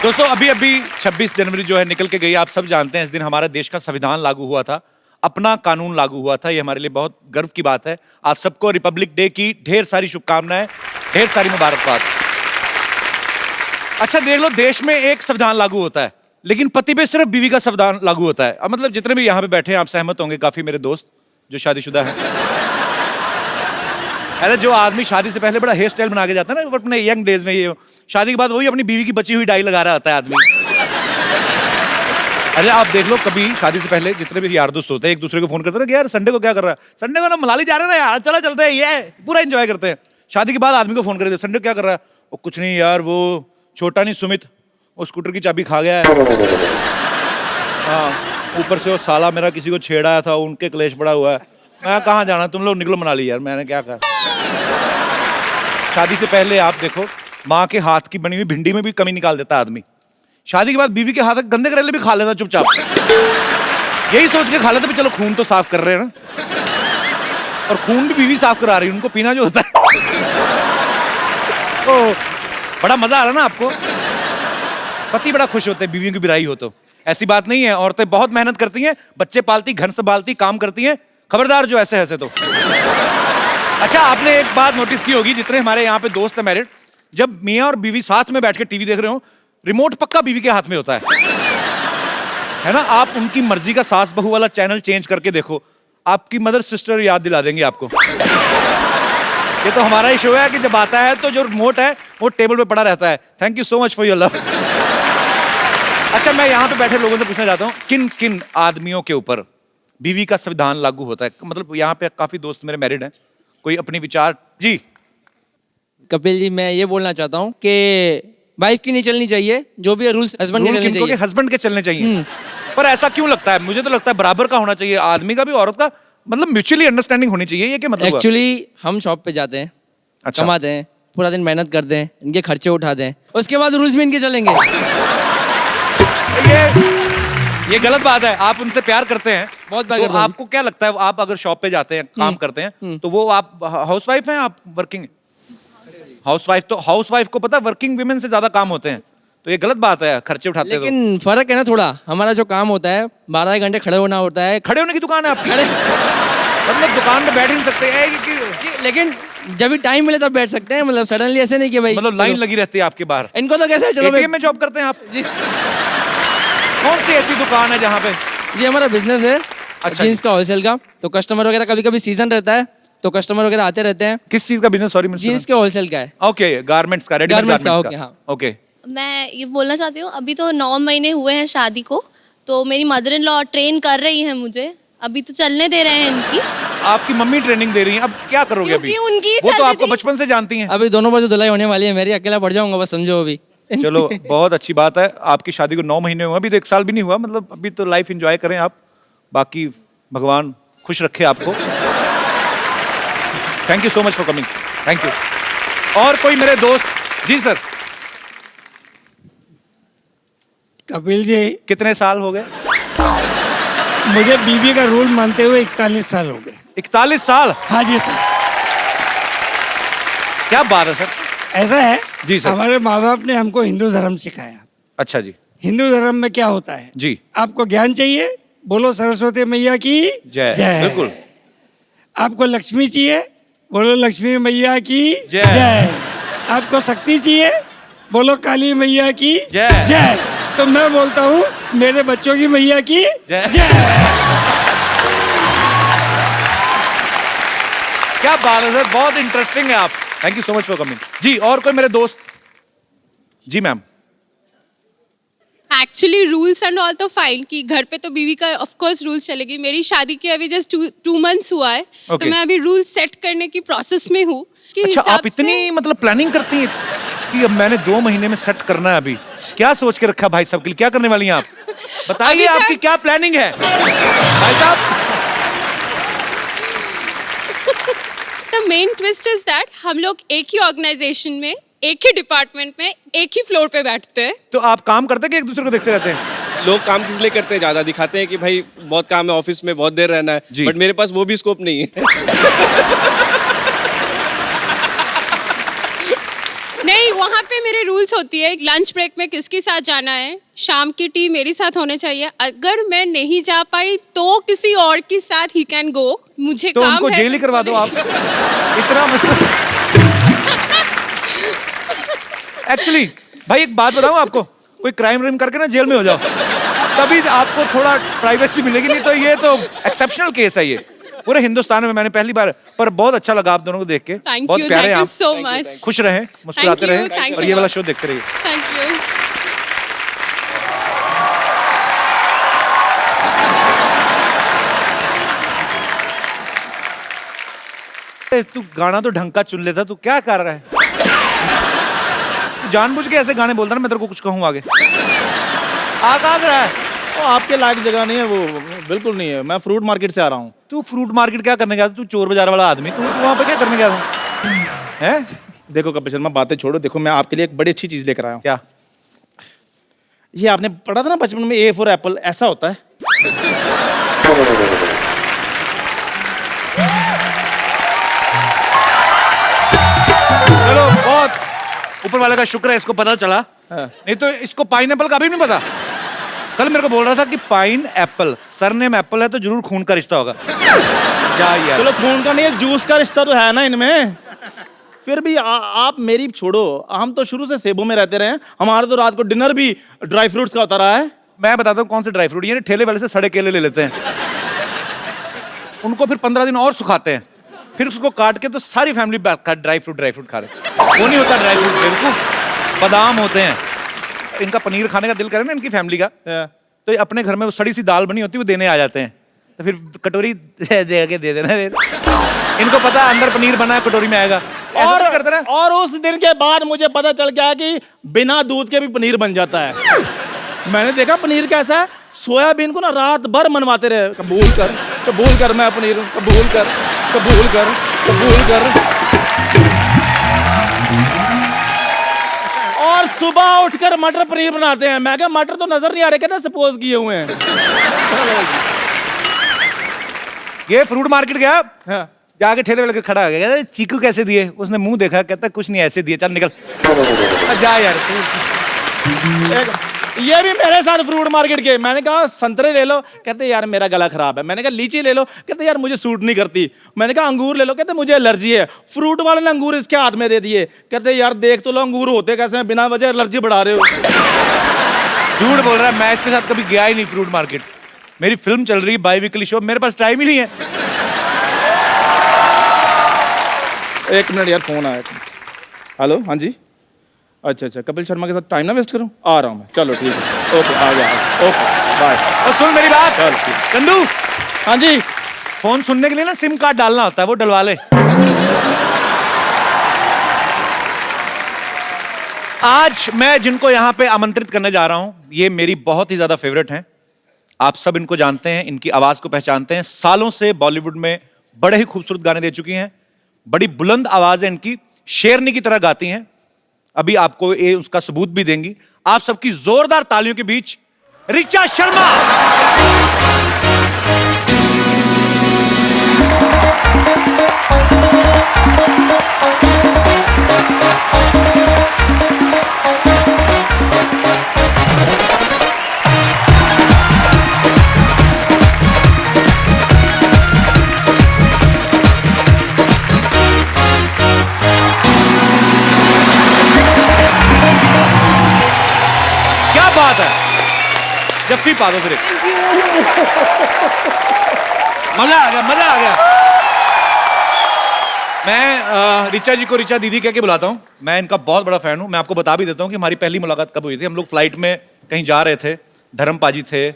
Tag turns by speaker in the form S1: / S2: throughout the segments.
S1: दोस्तों अभी अभी 26 जनवरी जो है निकल के गई, आप सब जानते हैं इस दिन हमारे देश का संविधान लागू हुआ था, अपना कानून लागू हुआ था। ये हमारे लिए बहुत गर्व की बात है। आप सबको रिपब्लिक डे की ढेर सारी शुभकामनाएं, ढेर सारी मुबारकबाद। अच्छा देख लो, देश में एक संविधान लागू होता है लेकिन पति पे सिर्फ बीवी का संविधान लागू होता है। अब मतलब जितने भी यहाँ पे बैठे हैं आप सहमत होंगे, काफी मेरे दोस्त जो शादीशुदा हैं। अरे जो आदमी शादी से पहले बड़ा हेयर स्टाइल बना के जाता है ना अपने यंग डेज में, ये शादी के बाद वही अपनी बीवी की बची हुई डाई लगा रहा होता है आदमी। अरे आप देख लो, कभी शादी से पहले जितने भी यार दोस्त होते हैं एक दूसरे को फोन करते हैं कि यार संडे को क्या कर रहा है, संडे को ना मनाली जा रहे हैं ना यार, चलो चलते हैं, ये पूरा एंजॉय करते हैं। शादी के बाद आदमी को फोन करते संडे को क्या कर रहा है, वो कुछ नहीं यार, वो छोटा नहीं सुमित, वो स्कूटर की चाबी खा गया है। हाँ, ऊपर से वो साला मेरा किसी को छेड़ा था, उनके क्लेश पड़ा हुआ है। मैं कहाँ जाना, तुम लोग निकलो मनाली यार, मैंने क्या कहा। शादी से पहले आप देखो, माँ के हाथ की बनी हुई भिंडी में भी कमी निकाल देता आदमी। शादी के बाद बीवी के हाथ गंदे करेले भी खा लेता चुपचाप, यही सोच के खा लेता भी चलो खून तो साफ कर रहे हैं ना, और खून भी बीवी साफ करा रही है, उनको पीना जो होता है। तो बड़ा मजा आ रहा ना आपको, पति बड़ा खुश होते हैं बीवियों की बिराई हो तो। ऐसी बात नहीं है, औरतें बहुत मेहनत करती हैं, बच्चे पालती, घर संभालती, काम करती हैं, खबरदार जो ऐसे ऐसे तो। अच्छा आपने एक बात नोटिस की होगी, जितने हमारे यहाँ पे दोस्त हैं मैरिड, जब मियाँ और बीवी साथ में बैठ के टीवी देख रहे हो, रिमोट पक्का बीवी के हाथ में होता है ना। आप उनकी मर्जी का सास बहू वाला चैनल चेंज करके देखो, आपकी मदर सिस्टर याद दिला देंगे आपको। ये तो हमारा ही शो है कि जब आता है तो जो रिमोट है वो टेबल पे पड़ा रहता है। Thank you so much for your love. अच्छा मैं यहाँ पे बैठे लोगों से पूछना चाहता हूँ, किन किन आदमियों के ऊपर बीवी का संविधान लागू होता है? मतलब यहाँ पे काफी दोस्त मेरे मैरिड हैं, कोई अपनी विचार। जी
S2: कपिल जी, मैं ये बोलना चाहता हूँ कि वाइफ की नहीं चलनी चाहिए, जो भी रूल्स हस्बैंड के चलने चाहिए।
S1: हस्बैंड के चलने चाहिए। पर ऐसा क्यों लगता है? मुझे तो लगता है बराबर का होना चाहिए, आदमी का भी औरत का, मतलब म्यूचुअली अंडरस्टैंडिंग होनी चाहिए। ये क्या मतलब?
S2: एक्चुअली हम शॉप पे जाते हैं,
S1: अच्छा।
S2: कमाते हैं, पूरा दिन मेहनत करते हैं, इनके खर्चे उठाते हैं, उसके बाद रूल्स भी इनके चलेंगे।
S1: ये गलत बात है। आप उनसे प्यार करते हैं,
S2: बहुत प्यार
S1: तो
S2: करता हूं।
S1: आपको क्या लगता है, आप अगर शॉप पे जाते हैं, काम करते हैं, तो वो आप हाउसवाइफ हैं, आप वर्किंग हाउसवाइफ? तो हाउसवाइफ को पता है वर्किंग विमेन से ज्यादा काम होते हैं, तो ये गलत बात है, खर्चे उठाते हैं।
S2: लेकिन फर्क है ना थोड़ा, हमारा जो काम होता है 12 घंटे खड़े होना होता है।
S1: खड़े होने की दुकान है आपकी?
S2: खड़े
S1: मतलब दुकान पे बैठ ही नहीं सकते हैं
S2: लेकिन जब भी टाइम मिले तब बैठ सकते हैं, मतलब सडनली ऐसे नहीं कि भाई
S1: मतलब लाइन लगी रहती है आपके बाहर।
S2: इनको तो कैसे चलो
S1: एटीएम में जॉब करते हैं आप?
S2: जी
S1: कौन सी ऐसी दुकान है जहाँ पे?
S2: जी हमारा बिजनेस है
S1: अच्छा
S2: जीन्स का होलसेल का, तो कस्टमर वगैरह कभी कभी सीजन रहता है तो कस्टमर वगैरह आते रहते हैं।
S1: किस चीज का बिजनेस? सॉरी
S2: जीन्स के होलसेल का है।
S1: ओके, गारमेंट्स का, रेडीमेड गारमेंट्स का।
S2: हाँ।
S1: ओके।
S3: मैं ये बोलना चाहती हूँ, अभी तो 9 महीने हुए हैं शादी को, तो मेरी मदर इन लॉ ट्रेन कर रही हैं मुझे, अभी तो चलने दे रहे हैं इनकी।
S1: आपकी मम्मी ट्रेनिंग दे रही हैं, अब क्या करोगे? अभी
S3: क्योंकि उनकी
S1: वो तो
S3: चलती
S1: आपको
S3: थी।
S1: बचपन से जानती हैं।
S2: अभी दोनों बाजू धुलाई होने वाली है मेरी, अकेला पड़ जाऊंगा बस, समझो अभी।
S1: चलो बहुत अच्छी बात है, आपकी शादी को 9 महीने हुए, अभी तो 1 साल भी नहीं हुआ, मतलब अभी तो लाइफ एंजॉय करें आप, बाकी भगवान खुश रखे आपको। Thank you so much for coming, thank you. और कोई मेरे दोस्त? जी सर।
S4: कपिल जी,
S1: कितने साल हो गए?
S4: मुझे बीबी का रूल मानते हुए 41 साल हो गए।
S1: 41 साल?
S4: हाँ जी सर।
S1: क्या बात है सर।
S4: ऐसा है
S1: जी सर।
S4: हमारे माँ बाप ने हमको हिंदू धर्म सिखाया।
S1: अच्छा जी।
S4: हिंदू धर्म में क्या होता है
S1: जी।
S4: आपको ज्ञान चाहिए, बोलो सरस्वती मैया की
S1: जय। बिल्कुल।
S4: आपको लक्ष्मी चाहिए, बोलो लक्ष्मी मैया की
S1: जय।
S4: जय। आपको शक्ति चाहिए, बोलो काली मैया की
S1: जय।
S4: जय। तो मैं बोलता हूँ मेरे बच्चों की मैया की
S1: जय।
S4: जय।
S1: क्या बात है सर, बहुत इंटरेस्टिंग है आप। Thank you so much for coming. जी और कोई मेरे दोस्त? जी ma'am.
S5: Actually rules and all तो फाइन कि घर पे तो बीवी का ऑफ कोर्स रूल्स चलेगी। मेरी शादी के अभी जस्ट 2 मंथ्स हुआ है, तो मैं अभी रूल सेट करने की प्रोसेस में हूँ।
S1: अच्छा आप इतनी मतलब प्लानिंग करती हैं कि अब मैंने 2 महीने में सेट करना है? अभी क्या सोच के रखा भाई साहब के लिए, क्या करने वाली हैं आप? बताइए आपकी क्या प्लानिंग है भाई साहब?
S5: The main twist is that हम लोग एक ही ऑर्गेनाइजेशन में, एक ही डिपार्टमेंट में, एक ही फ्लोर पे बैठते हैं।
S1: तो आप काम करते हैं कि एक दूसरे को देखते रहते हैं?
S6: लोग काम किस लिए करते हैं, ज्यादा दिखाते हैं कि भाई बहुत काम है, ऑफिस में बहुत देर रहना है, बट मेरे पास वो भी स्कोप नहीं है।
S5: नहीं, वहाँ पे मेरे रूल्स होती है, लंच ब्रेक में किसके साथ जाना है, शाम की टी मेरे साथ होने चाहिए, अगर मैं नहीं जा पाई तो किसी और के साथ ही कैन गो, मुझे
S1: तो
S5: काम
S1: उनको
S5: है
S1: जेल ही करवा दो आप। इतना एक्चुअली भाई एक बात बताऊं आपको, कोई क्राइम व्राइम करके ना जेल में हो जाओ, तभी आपको थोड़ा प्राइवेसी मिलेगी, नहीं तो ये तो एक्सेप्शनल केस है ये पूरे हिंदुस्तान में। मैंने पहली बार, पर बहुत अच्छा लगा आप दोनों को देख के। बहुत प्यारे हैं
S5: थैंक यू
S1: आप,
S5: सो मच।
S1: खुश रहे, मुस्कुराते
S5: Thank you,
S1: रहे
S5: thanks
S1: और
S5: a
S1: ये वाला
S5: lot.
S1: शो देखते रहिए।
S5: Thank you.
S1: तू गाना तो ढंग का चुन लेता, तू क्या कर रहा है? तू जानबूझ के ऐसे गाने बोलता ना, मैं तेरे को कुछ कहूँ आगे। आ कहाँ से रहा है?
S7: वो आपके लायक जगह नहीं है, वो बिल्कुल नहीं है। मैं फ्रूट मार्केट से आ रहा हूँ।
S1: तू फ्रूट मार्केट क्या करने गया था? तू चोर बाजार वाला आदमी, तू वहाँ पे क्या करने गया था? हैं?
S7: देखो कपिल शर्मा, बातें छोड़ो। देखो मैं आपके लिए एक बड़ी अच्छी चीज लेकर आया हूँ।
S1: क्या?
S7: ये आपने पढ़ा था ना बचपन में, ए फॉर एप्पल, ऐसा होता है।
S1: चलो बहुत ऊपर वाले का शुक्र है इसको पता चला, नहीं तो इसको पाइनएप्पल का भी नहीं पता। कल मेरे को बोल रहा था कि पाइन एप्पल, सरनेम एप्पल है तो जरूर खून का रिश्ता होगा। जा यार।
S7: चलो खून का नहीं है, जूस का रिश्ता तो है ना इनमें। फिर भी आप मेरी छोड़ो, हम तो शुरू से सेबों में रहते रहे हैं। हमारा तो रात को डिनर भी ड्राई फ्रूट्स का होता रहा है।
S1: मैं बताता हूँ कौन से ड्राई फ्रूट, ये ठेले वाले से सड़े केले ले लेते हैं, उनको फिर 15 दिन और सुखाते हैं, फिर उसको काट के तो सारी फैमिली ड्राई फ्रूट खा रहे। वो नहीं होता ड्राई फ्रूट, बिल्कुल बादाम होते हैं। इनका पनीर खाने का दिल करे ना इनकी फैमिली का, तो ये अपने घर में वो सड़ी सी दाल बनी होती है वो देने आ जाते हैं, तो फिर कटोरी दे देना। इनको पता है अंदर पनीर बना है, कटोरी में आएगा।
S7: और
S1: करते ना,
S7: और उस दिन के बाद मुझे पता चल गया कि बिना दूध के भी पनीर बन जाता है। मैंने देखा पनीर कैसा है, सोयाबीन को ना रात भर मनवाते रहे, कबूल कर मैं पनीर, कबूल कर। और सुबह उठकर मटर पनीर बनाते हैं। मैं क्या मटर तो नजर नहीं आ रहे, क्या सपोज किए हुए हैं।
S1: ये फ्रूट मार्केट गया,
S7: हाँ।
S1: जाके ठेले वाले के खड़ा हो गया, कहता चीकू कैसे दिए? उसने मुंह देखा, कहता कुछ नहीं ऐसे दिए, चल निकल जा यार।
S7: ये भी मेरे साथ फ्रूट मार्केट के। मैंने कहा संतरे ले लो, कहते यार मेरा गला खराब है। मैंने कहा लीची ले लो, कहते यार मुझे सूट नहीं करती। मैंने कहा अंगूर ले लो, कहते मुझे एलर्जी है। फ्रूट वाले ने अंगूर इसके हाथ में दे दिए, कहते यार देख तो लो अंगूर होते कैसे हैं, बिना वजह एलर्जी बढ़ा रहे हो।
S1: झूठ बोल रहा है, मैं इसके साथ कभी गया ही नहीं फ्रूट मार्केट। मेरी फिल्म चल रही है बाई वीकली शो, मेरे पास टाइम ही नहीं है।
S7: एक मिनट यार, फोन आया था। हेलो, हाँ जी, अच्छा, कपिल शर्मा के साथ टाइम ना वेस्ट करूं, आ रहा हूं मैं। चलो ठीक है, ओके, आ गया, ओके बाय।
S1: और सुन मेरी बात,
S7: चल ठीक।
S1: चंदू,
S7: हाँ जी।
S1: फोन सुनने के लिए ना सिम कार्ड डालना होता है, वो डलवा ले। आज मैं जिनको यहाँ पे आमंत्रित करने जा रहा हूं, ये मेरी बहुत ही ज्यादा फेवरेट हैं। आप सब इनको जानते हैं, इनकी आवाज को पहचानते हैं। सालों से बॉलीवुड में बड़े ही खूबसूरत गाने दे चुकी हैं, बड़ी बुलंद आवाज है इनकी, शेरनी की तरह गाती हैं। अभी आपको ये उसका सबूत भी देंगी। आप सबकी जोरदार तालियों के बीच ऋचा शर्मा। क्या बात है, जफ्फी पा दो फिर। मजा आ गया। मैं ऋचा जी को ऋचा दीदी कह के बुलाता हूँ। मैं इनका बहुत बड़ा फैन हूँ। मैं आपको बता भी देता हूँ कि हमारी पहली मुलाकात कब हुई थी। हम लोग फ्लाइट में कहीं जा रहे थे, धर्म पाजी थे,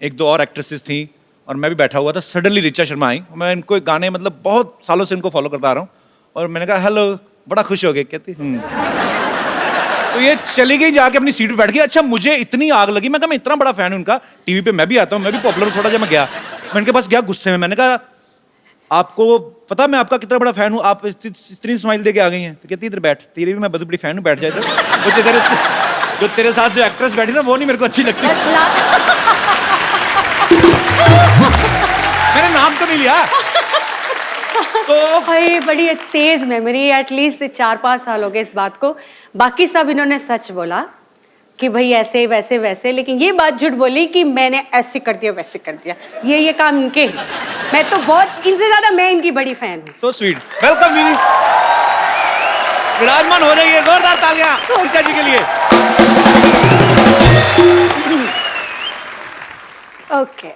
S1: एक दो और एक्ट्रेसेस थी और मैं भी बैठा हुआ था। सडनली ऋचा शर्मा आई। मैं इनको गाने मतलब बहुत सालों से इनको फॉलो करता आ रहा हूँ और मैंने कहा हेलो, बड़ा खुश हो गए। कहती तो ये चली गई, जाके अपनी सीट पे बैठ गई। अच्छा, मुझे इतनी आग लगी, मैं कहा मैं इतना बड़ा फैन हूं उनका, टीवी पे मैं भी आता हूँ, मैं भी पॉपुलर थोड़ा। जब मैं गया, मैं उनके पास गया गुस्से में, मैंने कहा आपको पता मैं आपका कितना बड़ा फैन हूँ, आप इतनी स्माइल दे के आ गई हैं? तो कहती इधर बैठ, तेरी भी मैं बहुत बड़ी फैन हूँ, बैठ जाए। जो तेरे साथ जो एक्ट्रेस बैठी ना, वो नहीं मेरे को अच्छी लगती। मैंने नाम तो नहीं लिया।
S8: तो भाई बड़ी तेज मेमोरी, एटलीस्ट 4-5 साल हो गए इस बात को। बाकी सब इन्होंने सच बोला कि भाई ऐसे वैसे वैसे, लेकिन ये बात झूठ बोली कि मैंने ऐसे कर दिया वैसे कर दिया। ये काम इनके हैं। मैं तो बहुत, इनसे ज्यादा मैं इनकी बड़ी फैन हूँ।
S1: So sweet. वेलकम दीदी, विराजमान हो जाइए, जोरदार तालियां ऋचा जी के लिए।
S8: ओके,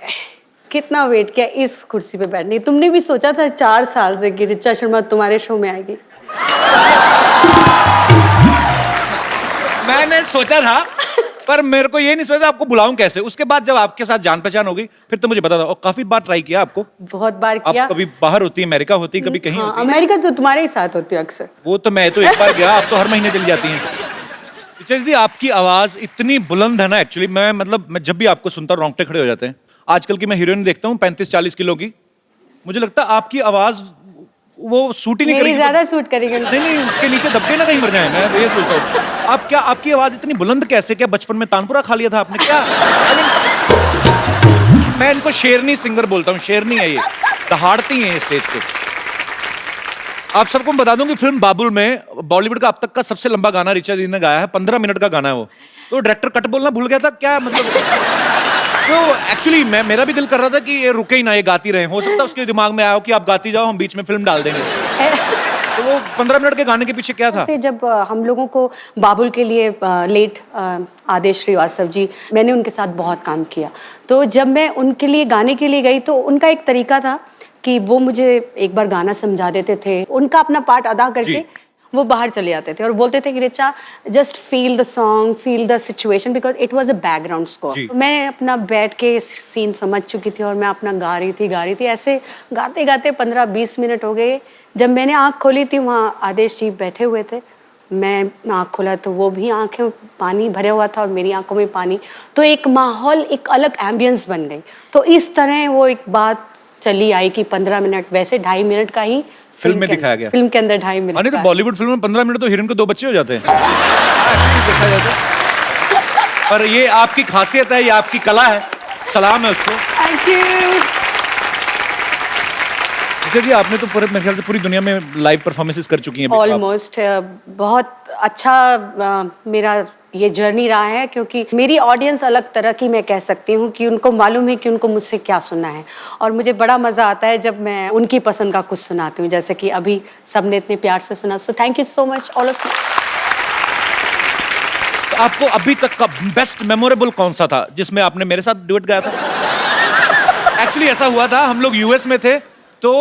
S8: कितना वेट किया इस कुर्सी पे बैठने। तुमने भी सोचा था 4 साल से कि ऋचा शर्मा तुम्हारे शो में आएगी?
S1: मैंने सोचा था, पर मेरे को ये नहीं सोचा आपको बुलाऊं कैसे। उसके बाद जब आपके साथ जान पहचान हो गई फिर तो मुझे पता था। और काफी बार ट्राई किया आपको,
S8: बहुत बार किया।
S1: आप कभी बाहर होती, अमेरिका होती, कभी कहीं होती।
S8: अमेरिका तो तुम्हारे ही साथ होती है अक्सर।
S1: वो तो मैं तो एक बार गया, आप तो हर महीने चली जाती हैं। ऋचा दीदी, आपकी आवाज इतनी बुलंद है ना, एक्चुअली मैं जब भी आपको सुनता हूँ रोंगटे खड़े हो जाते हैं। आजकल की मैं हीरोइन देखता हूँ 35-40 किलो की, मुझे लगता है आपकी आवाज वो सूट ही नहीं करेगी।
S8: ज्यादा सूट करेगी।
S1: नहीं, उसके नीचे दबके ना कहीं मर जाए। मैं ये सोचता हूँ आपकी आवाज इतनी बुलंद कैसे? क्या बचपन में तानपुरा खा लिया था आपने क्या? मैं इनको शेरनी सिंगर बोलता हूँ। शेरनी है ये, दहाड़ती हैं स्टेज पे। आप सबको बता दूं कि फिल्म बाबुल में बॉलीवुड का अब तक का सबसे लंबा गाना ऋचा दीदी ने गाया है। 15 मिनट का गाना है वो। तो डायरेक्टर कट बोलना भूल गया था क्या, मतलब? तो एक्चुअली मेरा भी दिल कर रहा था कि ये रुके ही ना, ये गाती रहे। हो सकता है उसके दिमाग में आया हो कि आप गाती जाओ, हम बीच में फिल्म डाल देंगे। तो वो 15 मिनट के गाने के पीछे क्या था?
S8: जब हम लोगों को बाबुल के लिए लेट आदेश श्रीवास्तव जी, मैंने उनके साथ बहुत काम किया। तो जब मैं उनके लिए गाने के लिए गई तो उनका एक तरीका था कि वो मुझे एक बार गाना समझा देते थे, उनका अपना पार्ट अदा करके वो बाहर चले जाते थे और बोलते थे कि Richa just feel the song, feel the situation, because it was a background score. मैं अपना बैठ के सीन समझ चुकी थी और मैं अपना गा रही थी। ऐसे गाते गाते 15-20 मिनट हो गए। जब मैंने आँख खोली थी, वहाँ आदेश जी बैठे हुए थे। मैं आँख खोला तो वो भी आँखें पानी भरे हुआ था और मेरी आंखों में पानी। तो एक माहौल, एक अलग एम्बियंस बन गई। तो इस तरह वो एक बात चली आई कि 15 मिनट, वैसे 2.5 मिनट का ही
S1: फिल्म में दिखाया गया।
S8: फिल्म के अंदर 2.5 मिनट।
S1: तो बॉलीवुड फिल्म में 15 मिनट तो हीरोइन को 2 बच्चे हो जाते हैं। देखा जाए तो। पर ये आपकी खासियत है, ये आपकी कला है, सलाम है उसको।
S8: Thank you.
S1: जी, आपने तो मेरे ख्याल से पूरी दुनिया में लाइव परफॉर्मेंसेस कर चुकी हैं।
S8: ऑलमोस्ट बहुत अच्छा मेरा ये जर्नी रहा है, क्योंकि मेरी ऑडियंस अलग तरह की, मैं कह सकती हूँ कि उनको मालूम है कि उनको मुझसे क्या सुनना है। और मुझे बड़ा मज़ा आता है जब मैं उनकी पसंद का कुछ सुनाती हूँ, जैसे कि अभी सबने इतने प्यार से सुना। So thank you so much all of you.
S1: तो आपको अभी तक का बेस्ट मेमोरेबल कौन सा था जिसमें आपने मेरे साथ डुएट गाया था? एक्चुअली ऐसा हुआ था, हम लोग यूएस में थे, तो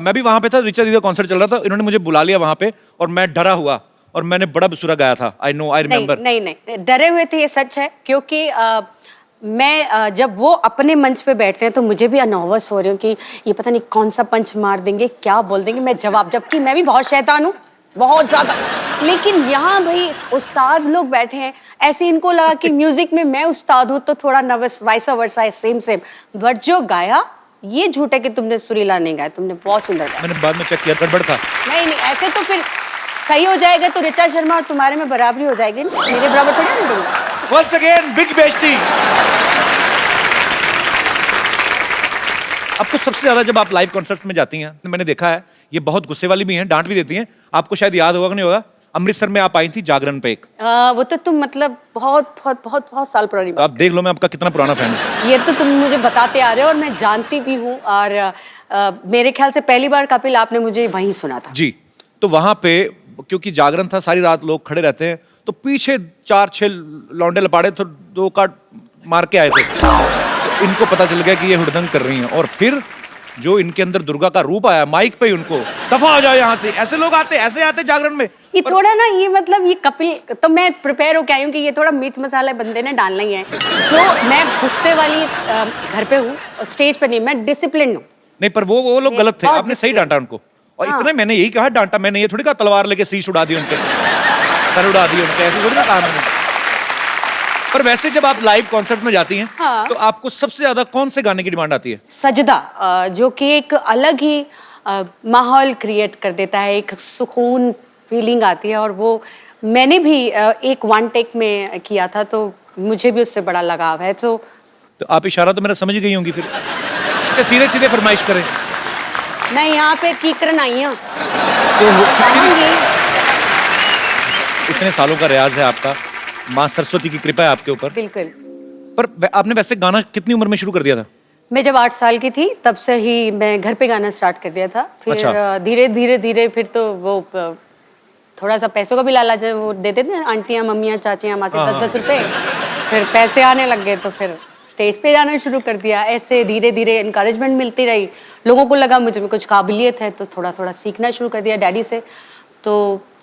S1: मैं भी वहां पे था, ऋचा दीदी का कॉन्सर्ट चल रहा था। इन्होंने मुझे बुला लिया वहां पे और मैं डरा हुआ और मैंने बड़ा बेसुरा गाया था। I know, I remember.
S8: नहीं, डरे हुए थे, ये सच है। क्योंकि मैं जब वो अपने मंच पे बैठते हैं तो मुझे भी नर्वस हो रही हूँ कि ये पता नहीं कौन सा पंच मार देंगे, क्या बोल देंगे, मैं जवाब, जबकि मैं भी बहुत शैतान हूँ, बहुत ज्यादा। लेकिन यहाँ भाई उस्ताद लोग बैठे हैं, ऐसे इनको लगा कि म्यूजिक में मैं उस्ताद हूँ तो थोड़ा नर्वस, वाइसा वर्सा है, सेम। बट जो गाया, ये झूठ है कि तुमने सुरीला नहीं गाया, तुमने बहुत सुंदर गाया।
S1: मैंने बाद में चेक किया, गड़बड़ था।
S8: नहीं, ऐसे तो फिर सही हो जाएगा तो ऋचा शर्मा और तुम्हारे में बराबरी हो जाएगी, मेरे बराबर थोड़ी नहीं दूंगा।
S1: Once again, big बेइज्जती। आपको सबसे ज्यादा जब आप लाइव कॉन्सर्ट्स में जाती हैं, मैंने देखा है ये बहुत गुस्से वाली भी हैं, डांट भी देती हैं। आपको शायद याद होगा कि नहीं होगा, अमृतसर में आप आई थी जागरण पे एक।
S8: वो तो तुम मतलब बहुत साल पुरानी
S1: बात। आप देख लो मैं आपका कितना पुराना फैन हूँ।
S8: ये तो तुम मुझे बताते आ रहे हो और मैं जानती भी हूँ। और मेरे ख्याल से पहली बार कपिल आपने मुझे वहीं सुना था।
S1: जी, तो वहां पे क्योंकि जागरण था, सारी रात लोग खड़े रहते हैं, तो पीछे 4-6 लौंडे लपाड़े तो 2 कार्ड मार के आए थे। तो इनको पता चल गया कि ये हुड़दंग कर रही हैं, और फिर जो इनके अंदर दुर्गा का रूप आया, माइक पे ही उनको दफा हो जाओ यहाँ से, ऐसे लोग आते, ऐसे आते जागरण में।
S8: ये थोड़ा ना, ये मतलब ये कपिल, तो मैं प्रिपेयर होके आई हूँ कि ये थोड़ा मिर्च मसाला बंदे ने डालना ही है। सो मैं गुस्से वाली घर पे हूँ, स्टेज पे नहीं, मैं डिसिप्लिन हूँ।
S1: नहीं, पर वो लोग गलत थे, आपने सही डांटा उनको। और इतना मैंने यही कहा, डांटा मैंने, ये थोड़ी कहा तलवार लेके शीश उड़ा दी उनके, सर उड़ा दी उनके, ऐसे थोड़ी ना कहा मैंने। पर वैसे जब आप लाइव कॉन्सर्ट में जाती हैं, तो आपको सबसे ज्यादा कौन से गाने की डिमांड आती है?
S8: सजदा, जो कि एक अलग ही माहौल क्रिएट कर देता है, एक सुकून फीलिंग आती है। और वो मैंने भी एक 1 टेक में किया था, तो मुझे भी उससे बड़ा लगाव है। तो
S1: आप इशारा तो मेरा समझ गई होंगी फिर, सीधे सीधे फरमाइश करें।
S8: मैं यहाँ पे कीकरन आई हूँ।
S1: इतने सालों का रियाज है आपका, माँ सरस्वती की कृपा है आपके ऊपर।
S8: बिल्कुल।
S1: पर आपने वैसे गाना कितनी उम्र में शुरू कर दिया था?
S8: मैं जब 8 साल की थी तब से ही मैं घर पे गाना स्टार्ट कर दिया था। फिर
S1: अच्छा।
S8: धीरे धीरे धीरे फिर तो वो थोड़ा सा पैसों का भी लालच वो देते थे आंटियां मम्मियां चाचियां माँ से 10-10 रुपए। फिर पैसे आने लग गए तो फिर स्टेज पे जाना शुरू कर दिया। ऐसे धीरे धीरे इनकरेजमेंट मिलती रही, लोगों को लगा मुझे में कुछ काबिलियत है तो थोड़ा थोड़ा सीखना शुरू कर दिया डैडी से। तो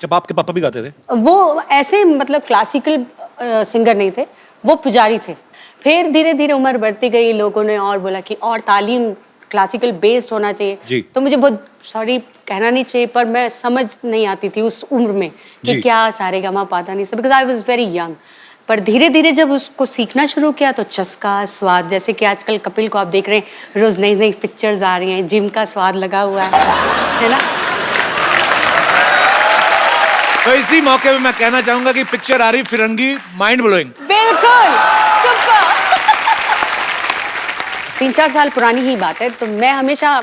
S1: जब आपके पापा भी गाते थे?
S8: वो ऐसे मतलब क्लासिकल सिंगर नहीं थे, वो पुजारी थे। फिर धीरे धीरे उम्र बढ़ती गई, लोगों ने और बोला कि और तालीम क्लासिकल बेस्ड होना चाहिए।
S1: जी।
S8: तो मुझे बहुत सॉरी कहना नहीं चाहिए पर मैं समझ नहीं आती थी उस उम्र में कि
S1: जी।
S8: क्या सारेगामा पाधा नहीं सब, because I was very young. पर धीरे धीरे जब उसको सीखना शुरू किया तो चस्का स्वाद, जैसे कि आजकल कपिल को आप देख रहे हैं, रोज नई नई पिक्चर्स आ रही हैं, जिम का स्वाद लगा हुआ है ना।
S1: तो इसी मौके पे मैं कहना चाहूंगा कि पिक्चर आ रही फिरंगी, माइंड ब्लोइंग।
S8: बिल्कुल सुपर। 3-4 साल पुरानी ही बात है। तो मैं हमेशा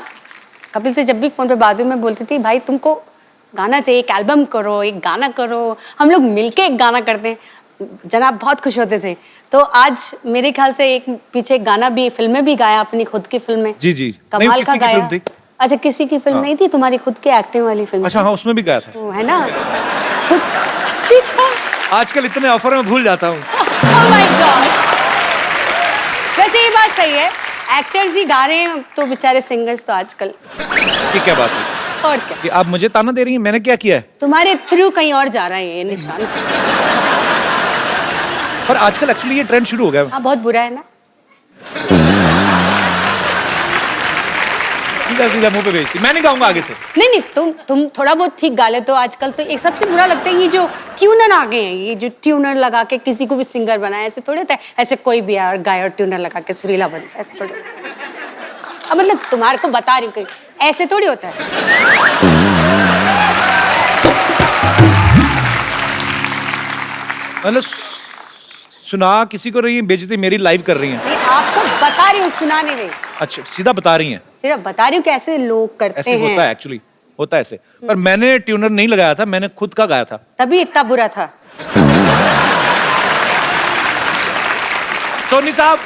S8: कपिल से जब भी फोन पे बात हुई मैं बोलती थी भाई तुमको गाना चाहिए, एक एल्बम करो, एक गाना करो, हम लोग मिलके एक गाना करते हैं। जनाब बहुत खुश होते थे। तो आज मेरे ख्याल से एक पीछे एक गाना भी, फिल्म में भी गाया, अपनी खुद की फिल्म में।
S1: जी जी।
S8: कमाल
S1: नहीं,
S8: का
S1: किसी की
S8: गाया।
S1: फिल्म थी।
S8: अच्छा किसी की फिल्म नहीं थी, तुम्हारी खुद की एक्टिंग वाली फिल्म।
S1: अच्छा हाँ, उसमें भी गाया था।
S8: तो है ना खुद दिखा।
S1: आजकल इतने ऑफर में भूल जाता हूँ।
S8: Oh my God! वैसे ये बात सही है, एक्टर्स ही गा रहे हैं तो बेचारे सिंगर्स तो आजकल।
S1: ये क्या बात है?
S8: और क्या,
S1: कि आप मुझे ताना दे रही हैं, मैंने क्या किया है?
S8: तुम्हारे थ्रू कहीं और जा रहा है ये निशान।
S1: पर आजकल एक्चुअली ये ट्रेंड शुरू हो गया है।
S8: हाँ बहुत बुरा है ना।
S1: सीधा सीधा मुंह पे भेजती, मैं नहीं गाऊंगा आगे से।
S8: नहीं नहीं, तुम थोड़ा बहुत ठीक गा लेते हो। आजकल तो एक सबसे बुरा लगता है ये जो ट्यूनर आ गए हैं, ये जो ट्यूनर लगा के किसी को भी सिंगर बनाए, ऐसे थोड़ी होता है। ऐसे कोई भी है और गाय और ट्यूनर लगा के सुरीला बन, ऐसे थोड़ी। अब मतलब तुम्हारे को बता रही हूँ, ऐसे थोड़ी होता है।
S1: मतलब सुना किसी को रही है, बेइज्जती मेरी लाइव कर रही हैं।
S8: नहीं, आपको बता रही हूँ, सुना नहीं रही,
S1: अच्छा सीधा बता रही हैं।
S8: सिर्फ बता रही हूँ कि ऐसे लोग करते
S1: ऐसे
S8: हैं।
S1: होता है एक्चुअली, होता है ऐसे। पर मैंने ट्यूनर नहीं लगाया था, मैंने खुद का गाया था।
S8: तभी इतना बुरा था।
S1: सोनी साहब,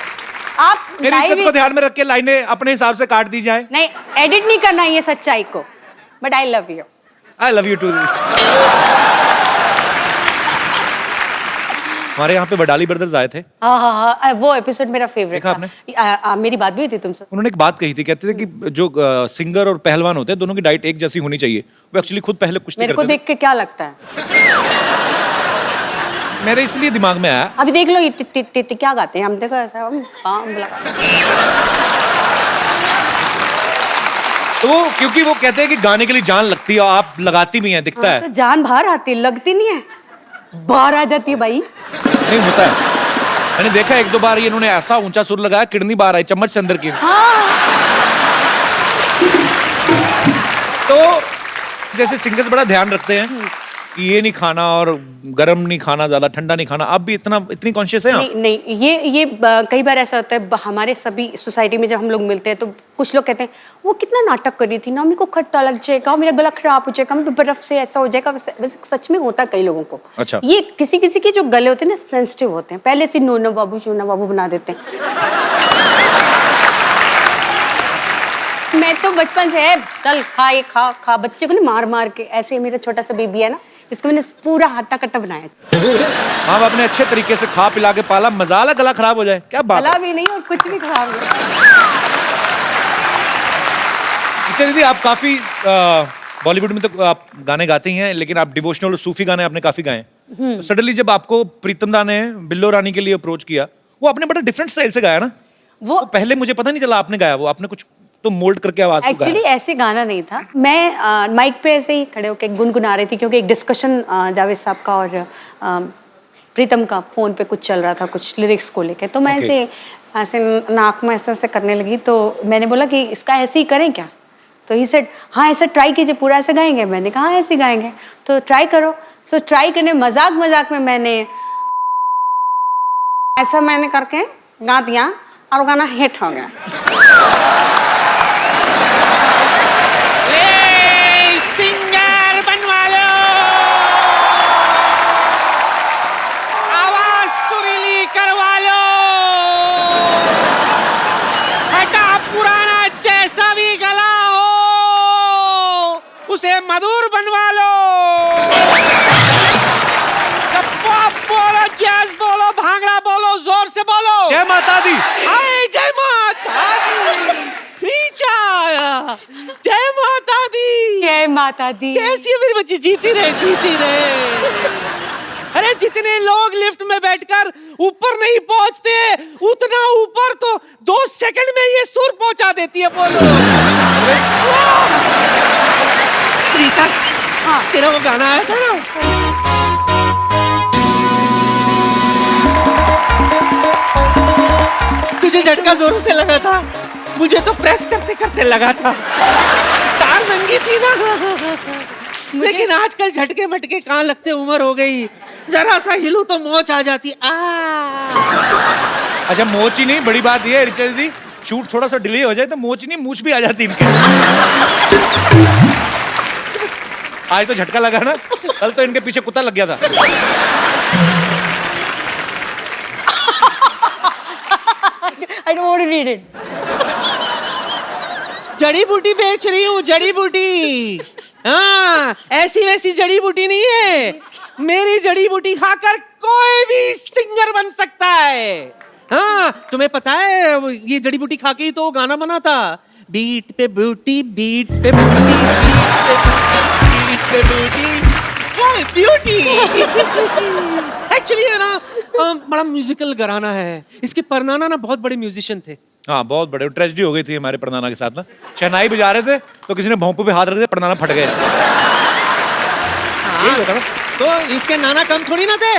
S8: आप
S1: मेरी
S8: live
S1: इज्जत को ध्यान में रख के लाइनें अपने हिसाब से काट दी जाए।
S8: नहीं, एडिट नहीं करना ये सच्चाई को, but I love you.
S1: I love you too. हमारे यहाँ पे वडाली ब्रदर्स आए थे।
S8: हाँ हाँ हाँ, वो एपिसोड मेरा फेवरेट
S1: देखा
S8: था। मेरी बात भी हुई थी तुमसे।
S1: उन्होंने एक बात कही थी, कहते थे कि जो सिंगर और पहलवान होते हैं दोनों की डाइट एक जैसी होनी चाहिए। वो एक्चुअली खुद पहले कुश्ती
S8: मेरे को
S1: करते
S8: देख के क्या लगता है?
S1: थे। मेरे इसलिए दिमाग में आया।
S8: अभी देख लो ये टिट क्या गाते हैं, हम देखो ऐसा हम पाँव लगा।
S1: तो वो क्योंकि वो कहते हैं कि गाने के लिए जान लगती है और आप लगाती भी हैं, दिखता है।
S8: तो जान बाहर आती है, लगती नहीं है, बाहर आ जाती है भाई।
S1: नहीं होता है, मैंने देखा एक दो बार ये इन्होंने ऐसा ऊंचा सुर लगाया, किडनी बाहर आई चम्मच से अंदर की।
S8: हाँ।
S1: तो जैसे सिंगर्स बड़ा ध्यान रखते हैं कि ये नहीं खाना और गर्म नहीं खाना, ज्यादा ठंडा नहीं खाना, आप भी इतनी कॉन्शियस हैं आप?
S8: नहीं नहीं, ये कई बार ऐसा होता है हमारे सभी सोसाइटी में जब हम लोग मिलते हैं तो कुछ लोग कहते हैं वो कितना नाटक कर रही थी ना, मेरे को खट्टा लग जाएगा, मेरा गला खराब हो जाएगा, मैं बर्फ से ऐसा हो जाएगा। वैसे सच में होता है कई लोगों को।
S1: अच्छा।
S8: ये किसी किसी के जो गले होते हैं ना सेंसिटिव होते हैं, पहले से नोना बाबू शोना बाबू बना देते हैं। मैं तो बचपन से चल खा ये खा खा, बच्चे को ना मार मार के, ऐसे मेरा छोटा सा बेबी है ना, इसको मैंने पूरा हट्टा कट्टा बनाया।
S1: हाँ, आपने अच्छे तरीके से खा पिला के पाला, मजाला गला खराब हो जाए क्या बात
S8: गला
S1: है?
S8: भी नहीं और कुछ भी खराब नहीं।
S1: अच्छा दीदी, आप काफी बॉलीवुड में तो आप गाने गाते ही हैं, लेकिन आप डिवोशनल और सूफी गाने आपने काफी गाए हैं। सडनली जब आपको प्रीतम दा ने बिल्लो रानी के लिए अप्रोच किया, वो आपने बड़ा डिफरेंट स्टाइल से गाया ना।
S8: वो
S1: पहले मुझे पता नहीं चला आपने गाया, वो आपने कुछ तो मोल्ड करके आवाज को
S8: एक्चुअली
S1: गाया।
S8: ऐसे गाना नहीं था। मैं माइक पे ऐसे ही खड़े होकर गुनगुना रही थी क्योंकि एक डिस्कशन जावेद साहब का और प्रीतम का फोन पे कुछ चल रहा था, कुछ लिरिक्स को लेके। तो मैं
S1: Okay.
S8: ऐसे नाक में ऐसे करने लगी, तो मैंने बोला कि इसका ऐसे ही करें क्या? तो ही सेड हाँ ऐसे ट्राई कीजिए, पूरा ऐसे गाएंगे। मैंने कहा हाँ ऐसे गाएंगे, तो ट्राई करो। सो ट्राई करने मजाक मजाक में मैंने ऐसा मैंने करके गा दिया और गाना हिट हो गया।
S2: सिंगर बनवा लो।
S9: मधुर बनवा लो। पॉप बोलो, जैज बोलो, भांगड़ा बोलो, जोर से बोलो।
S1: जय माता दी।
S9: हाय जय माता दी। नीचा आया। जय माता दी।
S8: जय माता दी।
S9: कैसी है मेरी बच्ची? जीती रहे, जीती रहे। अरे जितने लोग लिफ्ट में बैठकर ऊपर नहीं पहुंचते उतना ऊपर तो 2 सेकंड में ये सुर पहुंचा देती है। बोलो। रीचा, हाँ तेरा वो गाना आया था ना, तुझे झटका जोरों से लगा था, मुझे तो प्रेस करते करते लगा था। तार नंगी थी ना। लेकिन आजकल झटके मटके कहाँ लगते, उम्र हो गई, जरा सा हिलू तो मोच आ जाती।
S1: अच्छा मोच ही नहीं, बड़ी बात ये है ऋचा दीदी, शूट थोड़ा सा डिले हो जाए तो मोच नहीं मूछ भी आ जाती इनके। आज तो झटका लगा ना, कल तो इनके पीछे कुत्ता लग गया था।
S8: I don't want to read it.
S9: जड़ी बूटी बेच रही हूँ, जड़ी बूटी। हाँ, ऐसी वैसी जड़ी बूटी नहीं है। मेरी जड़ी बूटी खाकर कोई भी सिंगर बन सकता है। हाँ, तुम्हें पता है ये जड़ी बूटी खा के ही तो गाना बना था, बीट पे बूटी, बीट पे बूटी, बीट पे बूटी, ब्यूटी। एक्चुअली है ना, बड़ा म्यूजिकल घराना है। इसके परनाना ना बहुत बड़े म्यूजिशियन थे।
S1: हाँ बहुत बड़े, ट्रेजेडी हो गई थी हमारे परनाना के साथ ना। शहनाई बजा रहे थे तो किसी ने भोंपू पे हाथ रख दिया, परनाना फट गए।
S9: हाँ, तो इसके नाना कम थोड़ी ना थे।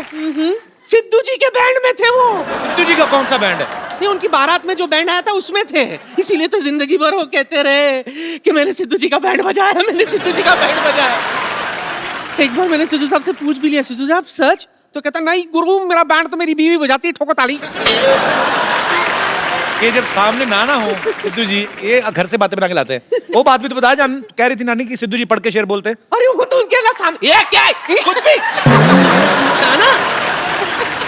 S9: सिद्धू जी के बैंड में थे वो।
S1: सिद्धू जी का कौन सा बैंड है?
S9: नहीं, उनकी बारात में जो बैंड आया था उसमें थे। इसीलिए तो जिंदगी भर वो कहते रहे कि मैंने सिद्धू जी का बैंड बजाया, मैंने सिद्धू जी का बैंड बजाया। एक बार मैंने सिद्धू साहब से पूछ भी लिया, सिद्धू साहब सच? तो कहता नहीं गुरु, मेरा बैंड तो मेरी बीवी बजाती है, ठोको ताली।
S1: ये जब सामने नाना हो सिद्धू जी, ये घर से बातें बना के लाते हैं। वो बात भी तो बता, जान कह रही थी नानी कि सिद्धू जी पढ़ के शेर बोलते हैं।
S9: अरे वो तो उनके ना सामने, ये क्या है? कुछ भी नाना।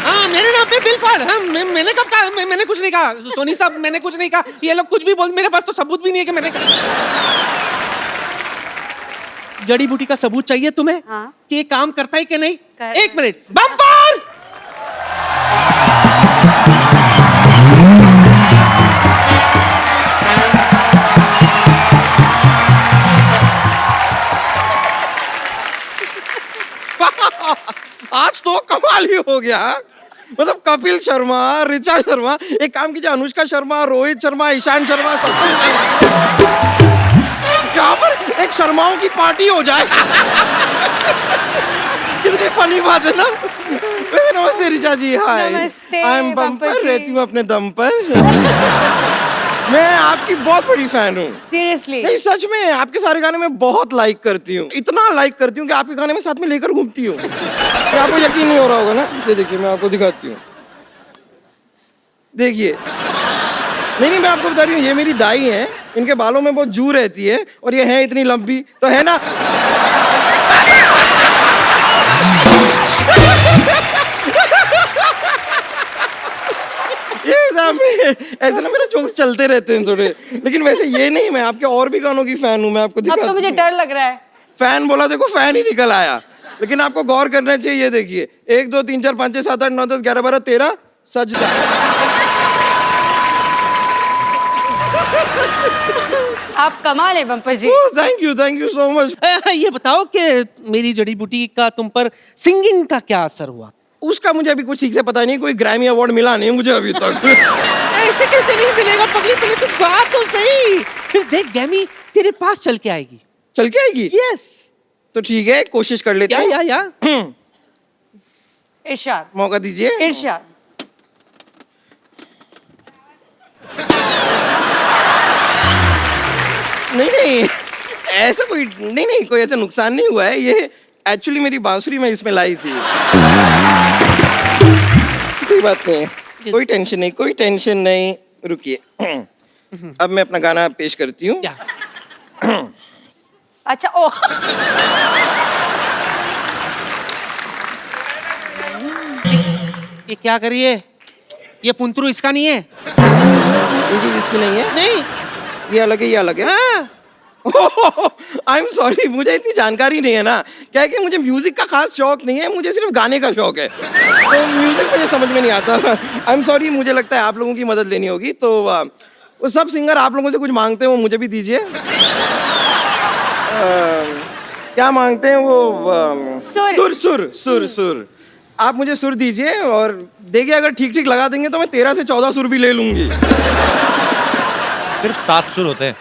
S9: हाँ मेरे नाम पे बिल फाड़। हाँ, मैंने कब कहा? मैंने कुछ नहीं कहा सोनी साहब, मैंने कुछ नहीं कहा। ये लोग कुछ भी बोल, मेरे पास तो सबूत भी नहीं है कि मैंने कहा। जड़ी बूटी का सबूत चाहिए तुम्हें?
S8: हाँ।
S9: कि ये काम करता है कि नहीं?
S8: कर।
S9: 1 मिनट, बम्पर।
S10: आज तो कमाल ही हो गया। मतलब कपिल शर्मा, ऋचा शर्मा, एक काम कीजिए, अनुष्का शर्मा, रोहित शर्मा, ईशान शर्मा, सब यहाँ पर एक शर्माओं की पार्टी हो जाए। कितनी फनी बात है ना। वैसे नमस्ते ऋचा जी। हाय,
S8: नमस्ते
S10: आई एम बम्पर,
S8: बम्पर जी।
S10: रहती हूँ अपने दम पर। मैं आपकी बहुत बड़ी फैन हूँ।
S8: Seriously.
S10: नहीं सच में, आपके सारे गाने मैं बहुत लाइक करती हूँ, इतना लाइक करती हूँ कि आपके गाने में साथ में लेकर घूमती हूँ। ये आपको यकीन नहीं हो रहा होगा ना। ये देखिए, मैं आपको दिखाती हूँ, देखिए। नहीं मैं आपको बता रही हूँ, ये मेरी दाई है, इनके बालों में बहुत जू रहती है और ये है इतनी लंबी, तो है ना। ऐसे ना मेरे जोक्स चलते रहते हैं थोड़े, लेकिन वैसे ये नहीं, मैं आपके और भी गानों की फैन हूँ। मैं आपको दिखाता हूँ।
S8: अब तो मुझे डर लग रहा है।
S10: फैन बोला, देखो फैन ही निकल आया। लेकिन आपको गौर करना चाहिए, ये देखिए, 1 2 3 4 5 6 7 8 9 10 11 12 13 सजदा।
S8: आप कमाल है बम्पर जी।
S10: Thank you so much.
S9: ये बताओ कि मेरी जड़ी बूटी का तुम पर सिंगिंग का क्या असर हुआ?
S10: उसका मुझे अभी कुछ ठीक से पता नहीं, कोई ग्रैमी अवार्ड मिला नहीं मुझे अभी तक।
S9: ऐसे कैसे नहीं मिलेगा पगली, पहले तू गा तो सही, फिर देख ग्रैमी तेरे पास चल के आएगी।
S10: चल के आएगी?
S9: यस।
S10: तो ठीक है, कोशिश कर लेते हैं।
S9: या
S8: इरशाद,
S10: मौका दीजिए।
S8: इरशाद।
S10: नहीं ऐसा कोई नहीं कोई ऐसा नुकसान नहीं हुआ है। ये एक्चुअली मेरी बांसुरी मैं इसमें लाई थी। कोई बात नहीं, कोई टेंशन नहीं, कोई टेंशन नहीं। रुकिए, अब मैं अपना गाना पेश करती हूँ।
S8: अच्छा ओ
S9: ये क्या करिए? ये पुंतरू इसका नहीं है।
S10: ये चीज इसकी नहीं है।
S9: नहीं,
S10: ये अलग है, ये अलग है।
S9: हाँ।
S10: आई एम सॉरी, मुझे इतनी जानकारी नहीं है ना, क्या है कि मुझे म्यूजिक का खास शौक नहीं है, मुझे सिर्फ गाने का शौक है, तो म्यूजिक मुझे समझ में नहीं आता। आई एम सॉरी, मुझे लगता है आप लोगों की मदद लेनी होगी, तो वो सब सिंगर आप लोगों से कुछ मांगते हैं वो मुझे भी दीजिए। क्या मांगते हैं वो? सुर सुर सुर सुर। आप मुझे सुर दीजिए और देखिए अगर ठीक ठीक लगा देंगे तो मैं 13 से 14 सुर भी ले लूंगी।
S1: सिर्फ 7 सुर होते हैं।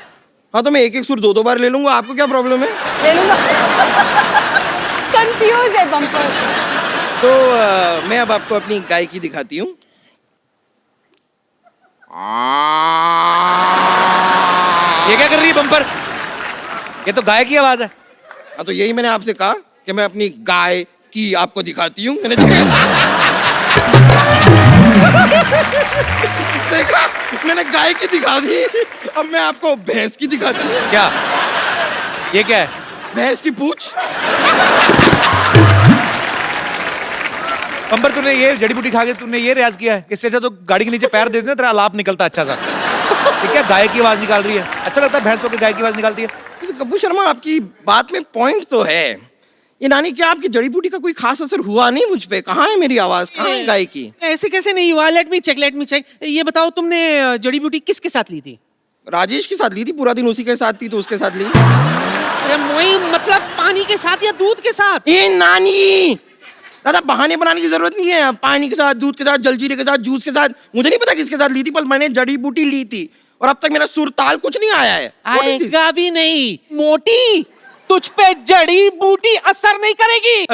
S10: हाँ तो मैं एक एक सुर 2-2 बार ले लूंगा, आपको क्या प्रॉब्लम है?
S8: ले लूंगा। कंफ्यूज है बम्पर।
S10: तो मैं अब आपको अपनी गायकी दिखाती हूँ।
S1: ये क्या कर रही है बम्पर? ये तो गाय की आवाज है।
S10: हाँ तो यही मैंने आपसे कहा कि मैं अपनी गाय की आपको दिखाती हूँ। मैंने देखा, मैंने गाय की दिखा दी, अब मैं आपको भैंस की दिखाती हूँ।
S1: क्या? ये क्या है?
S10: भैंस की पूंछ।
S1: बम्पर, तूने ये जड़ी बूटी खा के तूने ये रियाज किया है? इससे अच्छा तो गाड़ी के नीचे पैर दे देना, तेरा आलाप निकलता अच्छा सा। ये क्या गाय की आवाज निकाल रही है? अच्छा लगता है भैंस होकर गाय की आवाज निकालती है?
S10: कपूर शर्मा, आपकी बात में पॉइंट तो है। ये नानी, क्या आपकी जड़ी बूटी का कोई खास असर हुआ नहीं मुझ पे? कहाँ है मेरी आवाज, कहाँ है गाय की?
S9: ऐसे कैसे नहीं हुआ? Let me check. ये बताओ, तुमने जड़ी बूटी किसके साथ ली थी?
S10: राजेश के साथ ली थी, पूरा दिन उसी के साथ थी तो उसके साथ ली।
S9: अरे वही मतलब पानी के साथ या दूध के साथ?
S10: ये नानी, दादा बहाने बनाने की जरूरत नहीं है। पानी के साथ, दूध के साथ, जलजीरे के साथ, जूस के साथ, मुझे नहीं पता किसके साथ ली थी, पर मैंने जड़ी बूटी ली थी और अब तक मेरा सुर ताल कुछ नहीं आया है।
S9: आएगा भी नहीं। मोटी, तुझ पे जड़ी बूटी असर नहीं करेगी।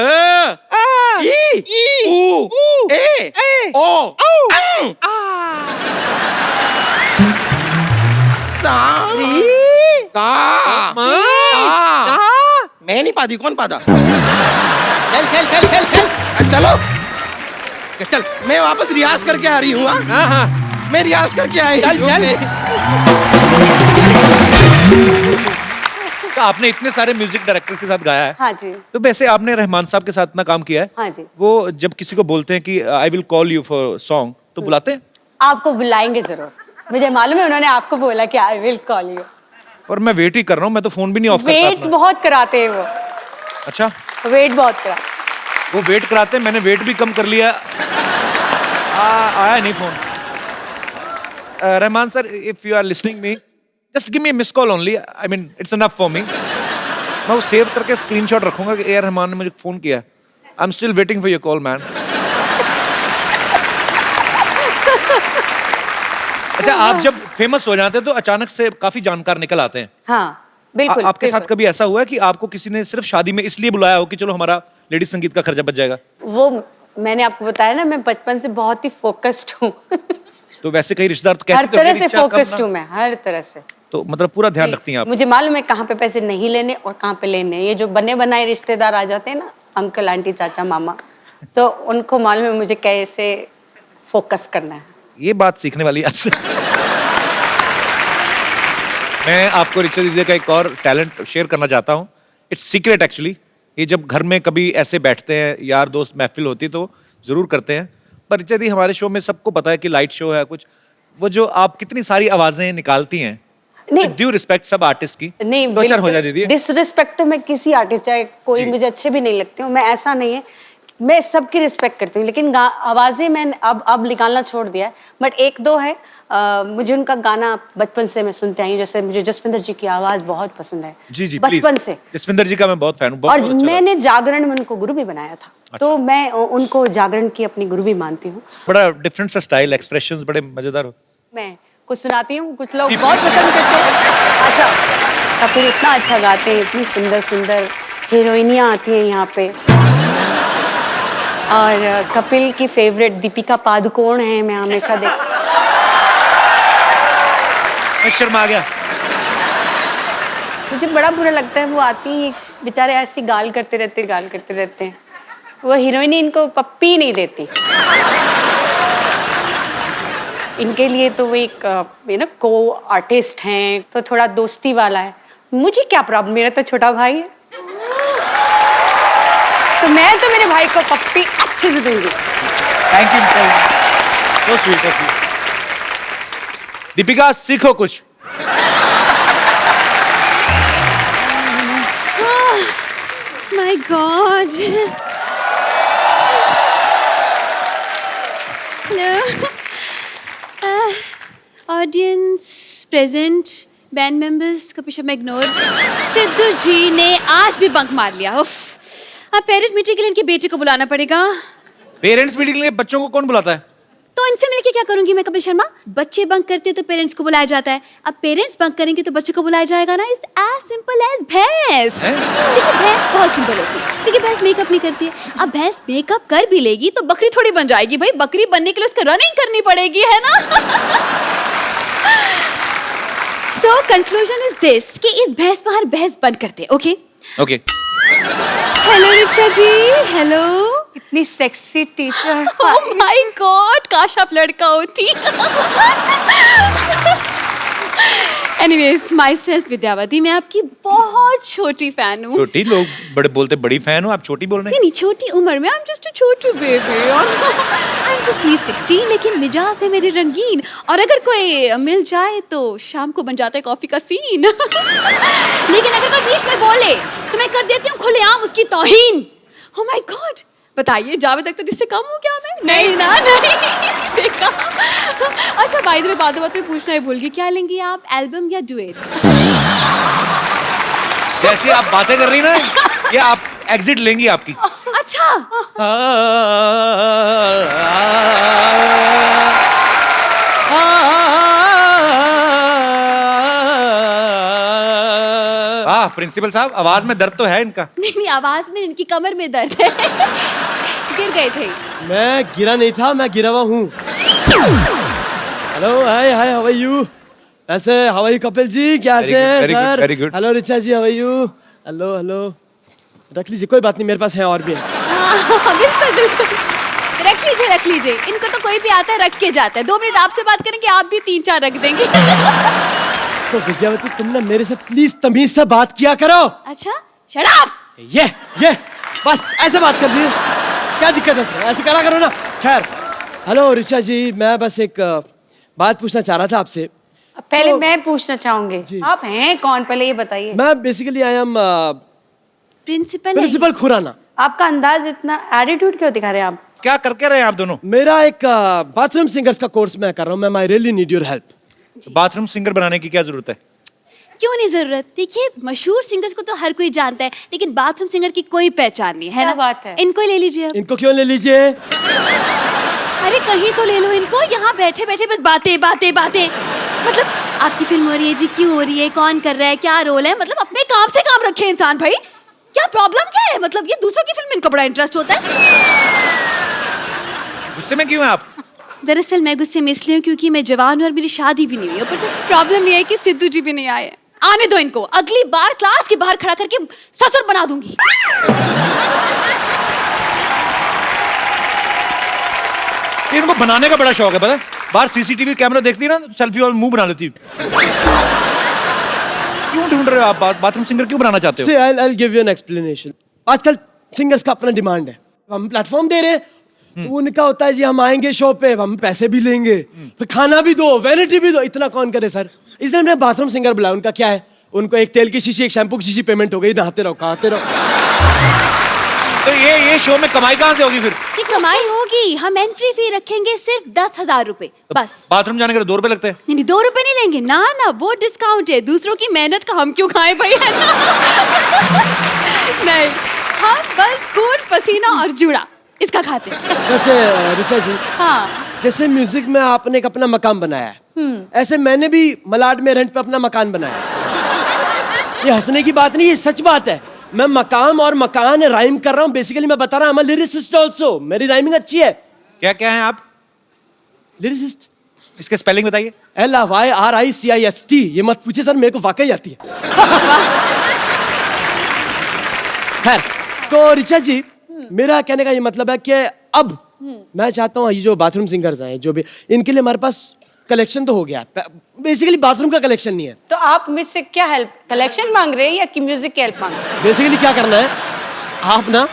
S10: मैं नहीं पाती, कौन पाता?
S9: चल चल चल चल चल
S10: चलो
S9: चल,
S10: मैं वापस रियाज करके आ रही हूँ। हाँ, मैं रियाज करके आई।
S9: चल चल।
S1: तो आपने इतने सारे म्यूजिक डायरेक्टर के साथ गाया है।
S8: हाँ जी।
S1: तो वैसे आपने रहमान साहब के साथ इतना काम किया है।
S8: हाँ जी।
S1: वो जब किसी को बोलते हैं कि I will call you for song, तो बुलाते हैं?
S8: आपको बुलाएंगे जरूर, मुझे मालूम है उन्होंने आपको बोला कि आई विल कॉल यू।
S1: और मैं वेट ही कर रहा हूँ, मैं तो फोन भी नहीं ऑफ करता
S8: वेट
S1: अपना।
S8: बहुत कराते हैं वो।
S1: अच्छा,
S8: वेट बहुत कराते।
S1: वो वेट कराते हैं, मैंने वेट भी कम कर लिया। आया नहीं phone. Rahman sir, if you are listening me, just give me miss call only, I mean it's enough for me. मैं वो सेव करके स्क्रीनशॉट रखूंगा कि ए रहमान ने मुझे फोन किया। I am still waiting for your call man. अच्छा, आप जब फेमस हो जाते हैं तो अचानक से काफी जानकार निकल आते हैं।
S8: हाँ बिल्कुल।
S1: आपके साथ कभी ऐसा हुआ है कि आपको किसी ने सिर्फ शादी में इसलिए बुलाया हो कि चलो हमारा लेडी संगीत का खर्चा बच जाएगा?
S8: वो मैंने आपको बताया ना, मैं बचपन से बहुत ही फोकस्ड हूँ।
S1: तो वैसे कई रिश्तेदार तो
S8: हर
S1: कहते
S8: तरह से फोकस्ड हूँ मैं, हर तरह से।
S1: तो मतलब पूरा ध्यान रखती हैं आप?
S8: मुझे मालूम है कहाँ पे पैसे नहीं लेने और कहाँ पे लेने। ये जो बने बनाए रिश्तेदार आ जाते हैं ना, अंकल आंटी चाचा मामा, तो उनको मालूम है मुझे कैसे फोकस करना है।
S1: ये बात सीखने वाली है आपसे। मैं आपको रिचा दीदी का एक और टैलेंट शेयर करना चाहता हूँ। It's secret actually. ये जब घर में कभी ऐसे बैठते हैं, यार दोस्त महफिल होती है तो जरूर करते हैं, पर रिचा दी हमारे शो में सबको पता है कि लाइट शो है कुछ, वो जो आप कितनी सारी आवाजें निकालती हैं, ड्यू रिस्पेक्ट सब आर्टिस्ट की,
S8: नहीं
S1: तो अच्छा हो जाए दीदी।
S8: डिसरिस्पेक्ट तो मैं किसी आर्टिस्ट, चाहे कोई मुझे अच्छे भी नहीं लगते हूँ, मैं ऐसा नहीं है, मैं सबकी रिस्पेक्ट करती हूँ, लेकिन आवाजें मैंने अब निकालना छोड़ दिया है। बट एक दो है, मुझे उनका गाना बचपन से मैं सुनते आई हूँ। जैसे मुझे जसविंदर जी की आवाज बहुत पसंद है।
S1: जी जी,
S8: बचपन से
S1: जसविंदर जी का मैं बहुत फैन हूँ।
S8: और मैंने जागरण में उनको गुरु भी बनाया था। अच्छा। तो मैं उनको जागरण की अपनी गुरु भी मानती हूँ।
S1: बड़ा डिफरेंट सा स्टाइल, एक्सप्रेशंस बड़े मजेदार हो।
S8: मैं कुछ सुनाती हूँ, कुछ लोग बहुत पसंद करते हैं। अच्छा, कपिल इतना अच्छा गाते हैं, इतनी सुंदर सुंदर हीरोइनियाँ आती हैं यहाँ पे। और कपिल की फेवरेट दीपिका पादुकोण है, मैं हमेशा
S1: मैं शर्मा गया।
S8: मुझे बड़ा बुरा लगता है, वो आती है बेचारे ऐसी गाल करते रहते हैं। वो हीरोइन इनको पप्पी नहीं देती। इनके लिए तो वो एक को आर्टिस्ट हैं, तो थोड़ा दोस्ती वाला है। मुझे क्या प्रॉब्लम, मेरा तो छोटा भाई है, तो मैं तो मेरे भाई को पप्पी अच्छे से दूंगी।
S1: Thank you, so sweet. Deepika सीखो कुछ।
S11: my God. Hello. Audience present, band members का पीछे मैं इग्नोर। सिद्धू जी ने आज भी बंक मार लिया। उफ, अब पेरेंट मीटिंग के लिए इनके बेटे को बुलाना पड़ेगा।
S1: पेरेंट्स मीटिंग के लिए बच्चों को कौन बुलाता है?
S11: तो इनसे मिलके क्या करूंगी मैं कपिल शर्मा? बच्चे बंक करते हैं तो पेरेंट्स को बुलाया जाता है, अब पेरेंट्स बंक करेंगे तो बच्चे को बुलाया जाएगा ना। इट्स एज सिंपल एज भैंस। देखिए भैंस बहुत सिंपल होती है, क्योंकि भैंस मेकअप नहीं करती है। अब भैंस मेकअप कर भी लेगी तो बकरी थोड़ी बन जाएगी भाई, बकरी बनने के लिए उसको रनिंग करनी पड़ेगी, है ना? सो कंक्लूजन इज दिस कि इस भैंस पर हर भैंस बंद करते हैं। Okay
S1: okay.
S11: हेलो रिचा जी। हेलो।
S8: इतनी sexy teacher.
S11: Oh my God, काश आप लड़का होती। एनीवेज, माई सेल्फ विद्यावती, मैं आपकी बहुत छोटी फैन हूँ।
S1: छोटी? लोग बड़े बोलते बड़ी फैन हो, आप छोटी बोल रहे हैं?
S11: नहीं, छोटी उम्र में, I am just a Chhotu baby. I am just sweet 16, लेकिन मिजाज है मेरे रंगीन, और अगर कोई मिल जाए तो शाम को बन जाता है कॉफी का सीन। लेकिन अगर कोई बीच में बोले तो मैं कर देती हूँ खुलेआम उसकी तौहीन। ओह माय गॉड, बताइए जावेद अख्तर जिससे कम हूँ क्या मैं? नहीं ना, नहीं देखा। अच्छा बाय द वे, बात में पूछना ही भूल गई, क्या लेंगी आप, एल्बम या डुएट?
S1: जैसे आप बातें कर रही ना, ये आप एग्जिट लेंगी आपकी।
S11: अच्छा।
S1: प्रिंसिपल साहब, आवाज में दर्द तो है इनका।
S11: नहीं, आवाज में, इनकी कमर में दर्द है। गिर गए थे।
S9: मैं गिरा नहीं था, मैं गिरा हुआ हूँ। Hello, hi hi, how are you? ऐसे how are you Kapil ji, कैसे हैं sir?
S1: Very good.
S9: Hello Richa ji, how are you? Hello hello, रख लीजिए, कोई बात नहीं, मेरे पास है और भी है।
S11: बिल्कुल बिल्कुल, रख लीजिए रख लीजिए। इनको तो कोई भी आता है रख के जाता है। 2 मिनट आपसे बात करेंगे, आप भी 3-4 रख देंगे।
S9: तो विद्यावती, तुम ना मेरे से प्लीज तमीज से बात किया करो।
S11: अच्छा, शट अप।
S9: ये बस ऐसे बात कर ली, क्या दिक्कत है? ऐसे करा करो ना। खैर, हेलो रिचा जी, मैं बस एक बात पूछना चाह रहा था आपसे।
S8: पहले मैं पूछना चाहूंगी, आप हैं कौन, पहले ये बताइए।
S9: मैं basically I am
S11: principal
S9: Khurana.
S8: आपका अंदाज इतना एटीट्यूड क्यों दिखा रहे हैं आप?
S1: क्या करके रहे हैं आप दोनों?
S9: मेरा एक बाथरूम सिंगर्स का कोर्स मैं कर रहा हूँ। मैं really need your help.
S1: Bathroom singer बनाने की क्या जरूरत है?
S11: क्यों नहीं जरूरत? देखिए, मशहूर सिंगर्स को तो हर कोई जानता है, लेकिन बाथरूम सिंगर की कोई पहचान नहीं है ना।
S8: बात है।
S11: इनको ले लीजिए अब।
S9: इनको क्यों ले लीजिए?
S11: अरे कहीं तो ले लो इनको, यहाँ बैठे बैठे बस बातें बातें बातें। मतलब आपकी फिल्म हो रही है जी, क्यों हो रही है, कौन कर रहा है, क्या रोल है, मतलब अपने काम से काम रखे इंसान भाई। क्या प्रॉब्लम क्या है? मतलब ये दूसरों की फिल्म में इनको बड़ा इंटरेस्ट होता है।
S1: गुस्से में क्यों हैं आप?
S11: दरअसल मैं गुस्से में इसलिए हूँ क्योंकि मैं जवान हूँ और मेरी शादी भी नहीं हुई, और प्रॉब्लम ये है कि सिद्धू जी भी नहीं आए। आने दो इनको, अगली बार क्लास के बाहर खड़ा करके ससुर बना दूंगी।
S1: इनको बनाने का बड़ा शौक है, पता है? बाहर सीसीटीवी कैमरा देखती है ना, सेल्फी और मुंह बना लेती है। क्यों ढूंढ रहे हो आप बाथरूम सिंगर, क्यों बनाना चाहते हो?
S9: I'll give you an explanation. आजकल सिंगर्स का अपना डिमांड है, हम प्लेटफॉर्म दे रहे हैं, तो उनका होता है जी हम आएंगे शो पे, हम पैसे भी लेंगे, फिर खाना भी दो, वैनिटी भी दो, इतना कौन करे सर? इसलिए हमने बाथरूम सिंगर बुलाया। उनका क्या है, उनको एक तेल की शीशी, एक शैम्पू की शीशी पेमेंट हो गई, नहाते रहो, खाते रहो।
S1: तो ये शो में कमाई कहाँ से होगी फिर?
S11: की कमाई होगी, हम एंट्री फी रखेंगे सिर्फ 10,000 रुपए बस।
S1: बाथरूम जाने के लिए 2 रुपए लगते हैं?
S11: नहीं, 2 रुपए नहीं लेंगे ना ना, वो डिस्काउंट है। दूसरों की मेहनत का हम क्यों खाएं भाई, है ना? नहीं, हम बस खून पसीना और जुड़ा इसका खाते हैं।
S9: वैसे ऋचा जी,
S11: हाँ,
S9: जैसे म्यूजिक में आपने एक अपना मकान बनाया है, ऐसे मैंने भी मलाड में रेंट पे अपना मकान बनाया है। ये हंसने की बात नहीं, ये सच बात है। मैं मकाम और मकान राइम कर रहा हूँ। बेसिकली मैं बता रहा हूँ, लिरिसिस्ट ऑल्सो, मेरी राइमिंग अच्छी है।
S1: क्या क्या है आप?
S9: लिरिसिस्ट।
S1: इसके स्पेलिंग बताइए।
S9: LYRICIST। ये मत पूछिए सर, मेरे को वाकई आती है। खैर, तो ऋचा जी, मेरा कहने का ये मतलब है कि अब मैं चाहता हूँ ये जो बाथरूम सिंगर्स हैं, जो भी, इनके लिए हमारे पास कलेक्शन तो हो गया, बेसिकली बाथरूम का कलेक्शन नहीं है।
S8: तो आप मुझसे क्या हेल्प, कलेक्शन मांग रहे हैं या कि म्यूजिक की हेल्प मांग रहे हैं?
S9: बेसिकली क्या करना है, आप ना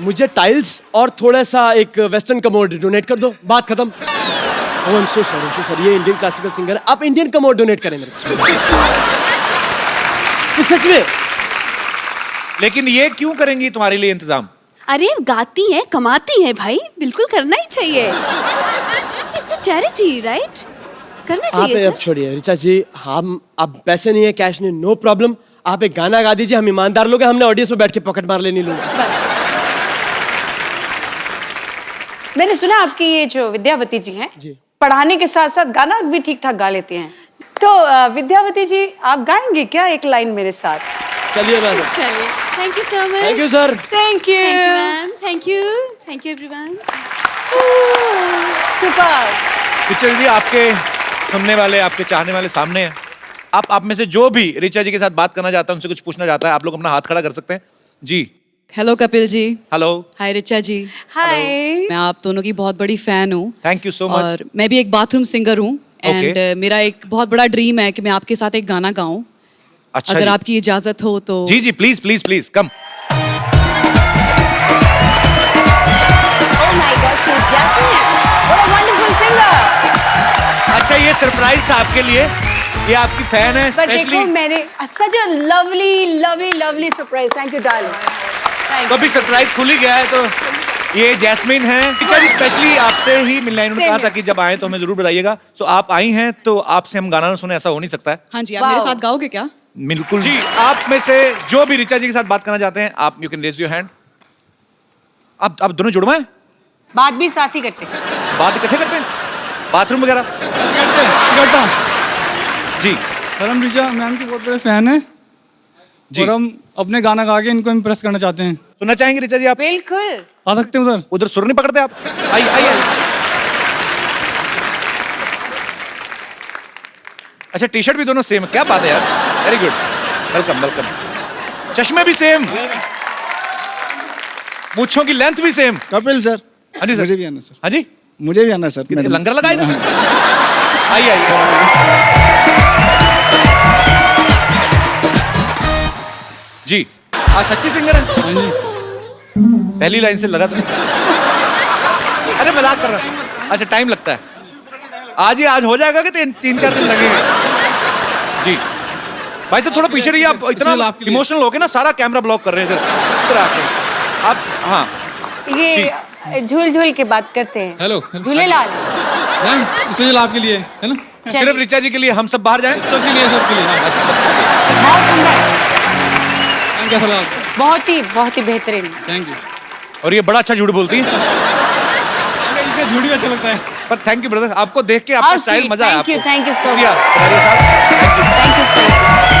S9: मुझे टाइल्स और थोड़ा सा एक वेस्टर्न कमोड डोनेट कर दो, बात खत्म। ओह आई एम सो सॉरी, ये इंडियन क्लासिकल सिंगर है, आप इंडियन कमोड डोनेट करें मेरे को। सच में
S1: लेकिन ये क्यों करेंगी तुम्हारे लिए इंतजाम?
S11: अरे गाती हैं, कमाती हैं भाई, बिल्कुल करना ही चाहिए। It's a charity, right? करना
S9: आप
S11: चाहिए
S9: अब
S11: सर।
S9: छोड़िए ऋचा जी, हम अब पैसे नहीं है, कैश नहीं, नो प्रॉब्लम। आप एक गाना गा दीजिए, हम ईमानदार लोग हैं, हमने ऑडियंस में बैठ के पॉकेट मार लेनी लोग।
S8: मैंने सुना आपकी ये जो विद्यावती जी हैं, पढ़ाने के साथ साथ गाना भी ठीक ठाक गा लेती हैं। तो विद्यावती जी, आप गाएंगे क्या एक लाइन मेरे साथ?
S9: चलिए मैम।
S11: चलिए, thank you so much.
S9: Thank you sir.
S8: Thank you
S11: ma'am, thank you everyone.
S8: Super.
S1: Richa ji, आपके सुनने वाले, आपके चाहने वाले सामने हैं। आप में से जो भी ऋचा जी के साथ बात करना चाहता है, उनसे कुछ पूछना चाहता है, आप लोग अपना हाथ खड़ा कर सकते हैं जी।
S12: हेलो कपिल जी।
S1: हेलो।
S12: हाय ऋचा जी।
S8: हाय।
S12: मैं आप दोनों की बहुत बड़ी फैन हूँ।
S1: Thank you so much.
S12: और मैं भी एक बाथरूम सिंगर हूँ एंड मेरा एक बहुत बड़ा ड्रीम है कि मैं आपके साथ एक गाना गाऊं।
S1: अच्छा
S12: अगर
S1: जी।
S12: आपकी इजाजत हो तो।
S1: जी जी, please please please come.
S8: Oh my God, she's Jasmine. What a wonderful singer.
S1: अच्छा, ये सरप्राइज था आपके लिए, ये आपकी फैन है
S8: पर देखो,
S1: स्पेशली।
S8: मैंने such a lovely surprise. Thank you, darling. Thank
S1: तो अभी सरप्राइज खुल ही गया है, तो ये जैस्मिन है। ऋचा जी, स्पेशली आपसे ही मिलना है, उन्होंने
S8: Same
S1: कहा था कि जब आए तो हमें जरूर बताइएगा। सो आप आई हैं तो आपसे हम गाना ना सुने, ऐसा हो नहीं सकता है।
S12: हाँ जी, आप मेरे साथ गाओगे क्या?
S1: बिल्कुल जी। आप में से जो भी ऋचा जी के साथ बात करना चाहते हैं, आप you can raise your hand. आप दोनों जुड़वा हैं?
S8: बात भी साथ ही करते हैं।
S1: बात इकट्ठे करते हैं, बाथरूम वगैरह
S13: इकट्ठा।
S1: जी।
S13: सर, हम ऋचा मैम के बहुत बड़े फैन हैं
S1: जी।
S13: और हम अपने गाना गा के इनको इम्प्रेस करना चाहते हैं।
S1: सुनना चाहेंगे ऋचा जी आप?
S8: बिल्कुल।
S13: आ सकते हैं उधर?
S1: उधर सुर नहीं पकड़ते आप? आइए आइए। अच्छा, टी शर्ट भी दोनों सेम है, क्या बात है यार, वेरी गुड, वेलकम वेलकम। चश्मे भी सेम, मूंछों की लेंथ भी सेम।
S13: कपिल सर।
S1: हाँ जी सर।
S13: मुझे भी आना सर।
S1: हाँ जी,
S13: मुझे भी आना सर।
S1: लंगर लगाए थे? आइए आइए। जी, आप सच्ची सिंगर हैं?
S13: हाँ जी।
S1: पहली लाइन से लगा था। अरे मजाक कर रहा हूं। अच्छा, टाइम लगता है। आज हो जाएगा कि 3-4 दिन लगेंगे? जी भाई साहब, थोड़ा पीछे रहिए, आप इतना इमोशनल हो के ना सारा कैमरा ब्लॉक कर रहे हैं इधर आके आप। हाँ,
S8: ये झूल झूल के बात करते हैं।
S13: हेलो।
S8: झूलेलाल।
S13: मैम, स्पेशल आपके लिए है ना?
S1: सिर्फ ऋचा जी के लिए हम सब बाहर जाएं?
S13: सबके लिए, सबके लिए।
S8: बहुत सुंदर,
S13: मैम कैसा लगा आपको?
S8: बहुत ही बेहतरीन।
S13: Thank you.
S1: और ये बड़ा अच्छा झूठ बोलती है।
S13: इसका झूठ भी अच्छा लगता है।
S1: पर थैंक यू ब्रदर, आपको देख के आपका स्टाइल मजा आया।
S8: थैंक यू सो
S1: शुक्रिया
S8: मच।
S1: राजेश साहब, थैंक यू।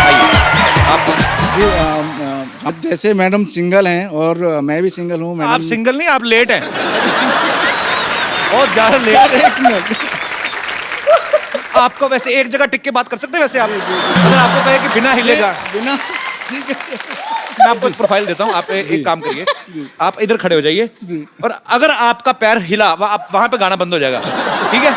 S1: आइए आप।
S13: जी, आप जैसे मैडम सिंगल हैं और मैं भी सिंगल हूँ।
S1: आप सिंगल नहीं, आप लेट हैं, बहुत ज्यादा लेट।
S13: एक मिनट।
S1: आपको वैसे एक जगह टिक के बात कर सकते हैं वैसे आप? अगर आपको कहे कि बिना हिलेगा,
S13: बिना, ठीक है।
S1: मैं आपको एक प्रोफाइल देता हूँ, आप एक काम करिए, आप इधर खड़े हो जाइए और अगर आपका पैर हिला वहां पे गाना बंद हो जाएगा, ठीक है?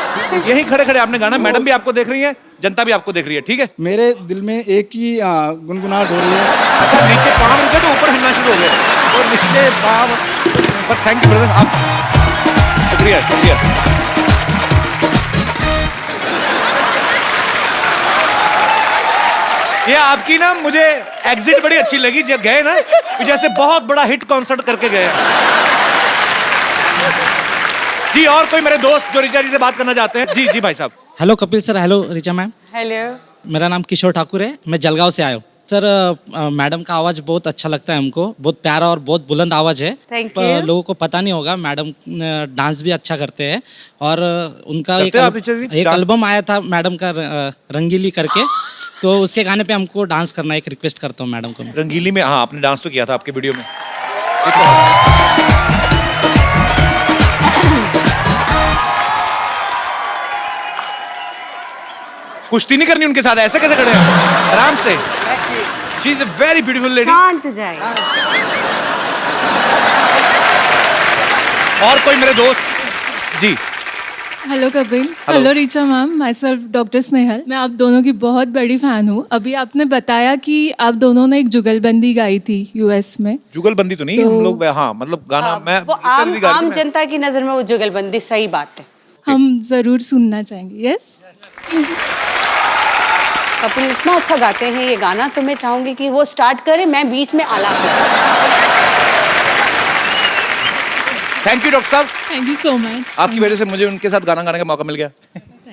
S1: यही खड़े खड़े आपने गाना, मैडम भी आपको देख रही है, जनता भी आपको देख रही है, ठीक है?
S13: मेरे दिल में एक ही गुनगुनाहट हो रही है।
S1: अच्छा, नीचे पाँव रुके तो ऊपर हिलना शुरू हो गया, और नीचे पाँव। पर थैंक यू ब्रदर, आप शुक्रिया शुक्रिया। ये आपकी ना मुझे एग्जिट बड़ी अच्छी लगी जब गए ना, जैसे बहुत बड़ा हिट कॉन्सर्ट करके गए। जी, और कोई मेरे दोस्त जो ऋचा जी से बात करना चाहते हैं? जी जी भाई साहब।
S14: Hello Kapil sir. Hello Richa ma'am.
S8: Hello.
S14: मेरा नाम किशोर ठाकुर है, मैं जलगांव से आया हूँ सर। मैडम का आवाज़ बहुत अच्छा लगता है हमको, बहुत प्यारा और बहुत बुलंद आवाज़ है।
S8: Thank you।
S14: लोगों को पता नहीं होगा, मैडम डांस भी अच्छा करते हैं। और उनका
S1: करते हैं आप ऋचा जी?
S14: एक एल्बम आया था मैडम का, रंगीली करके, तो उसके गाने पे हमको डांस करना, एक रिक्वेस्ट करता हूँ मैडम को।
S1: रंगीली में? हाँ, आपने डांस तो किया था आपके वीडियो में। कुश्ती नहीं करनी उनके साथ, ऐसे कैसे खड़े हैं? आराम से। She is a very beautiful lady.
S8: शांत हो जाए।
S1: और कोई मेरे दोस्त? जी।
S15: Hello Kapil. Hello Richa ma'am, myself doctor Snehal. मैं आप दोनों की बहुत बड़ी फैन हूँ। अभी आपने बताया कि आप दोनों ने एक जुगलबंदी गाई थी यूएस में।
S1: जुगलबंदी तो नहीं, हम लोग हाँ, मतलब गाना मैं
S8: वो आम जनता की नजर में वो जुगलबंदी सही बात है।
S15: हम जरूर सुनना चाहेंगे। यस।
S8: कपिल इतना अच्छा गाते हैं ये गाना, तो मैं चाहूंगी कि वो स्टार्ट करें, मैं बीच में आलाप करूं।
S1: थैंक यू डॉक्टर साहब,
S15: थैंक यू सो मच।
S1: आपकी वजह से मुझे उनके साथ गाना गाने का मौका मिल गया।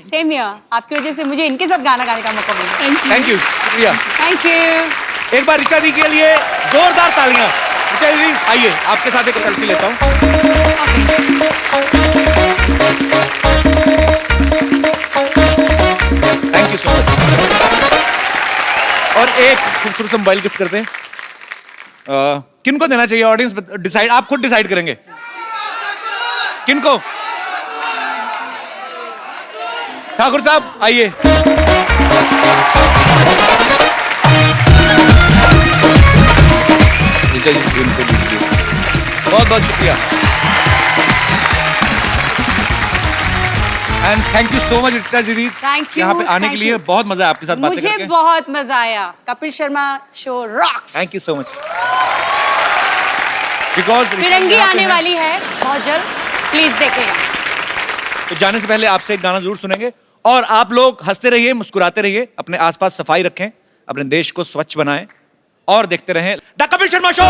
S8: सेम हियर, आपकी वजह से मुझे इनके साथ गाना गाने का मौका मिला।
S1: थैंक यू, शुक्रिया।
S8: Thank you.
S1: एक बार ऋचा दी के लिए जोरदार तालियां। ऋचा दी आइए, आपके साथ एक सेल्फी लेता हूँ। Thank you so much. और एक खूबसूरत सा मोबाइल गिफ्ट करते हैं। किनको देना चाहिए? ऑडियंस डिसाइड, आप खुद डिसाइड करेंगे किनको। ठाकुर साहब आइए। बहुत बहुत शुक्रिया and thank you so much Richa दीदी,
S8: थैंक यू
S1: यहाँ पे आने के लिए। बहुत मजा है आपके साथ बातें
S8: मुझे
S1: करके।
S8: बहुत मजा आया। Kapil Sharma show rocks.
S1: Thank you so much. Because
S8: Firangi आने वाली है बहुत जल्द, प्लीज देखिएगा।
S1: तो जाने से पहले आपसे एक गाना जरूर सुनेंगे और आप लोग हंसते रहिए, मुस्कुराते रहिए, अपने आसपास सफाई रखें, अपने देश को स्वच्छ बनाएं और देखते रहें द कपिल शर्मा शो।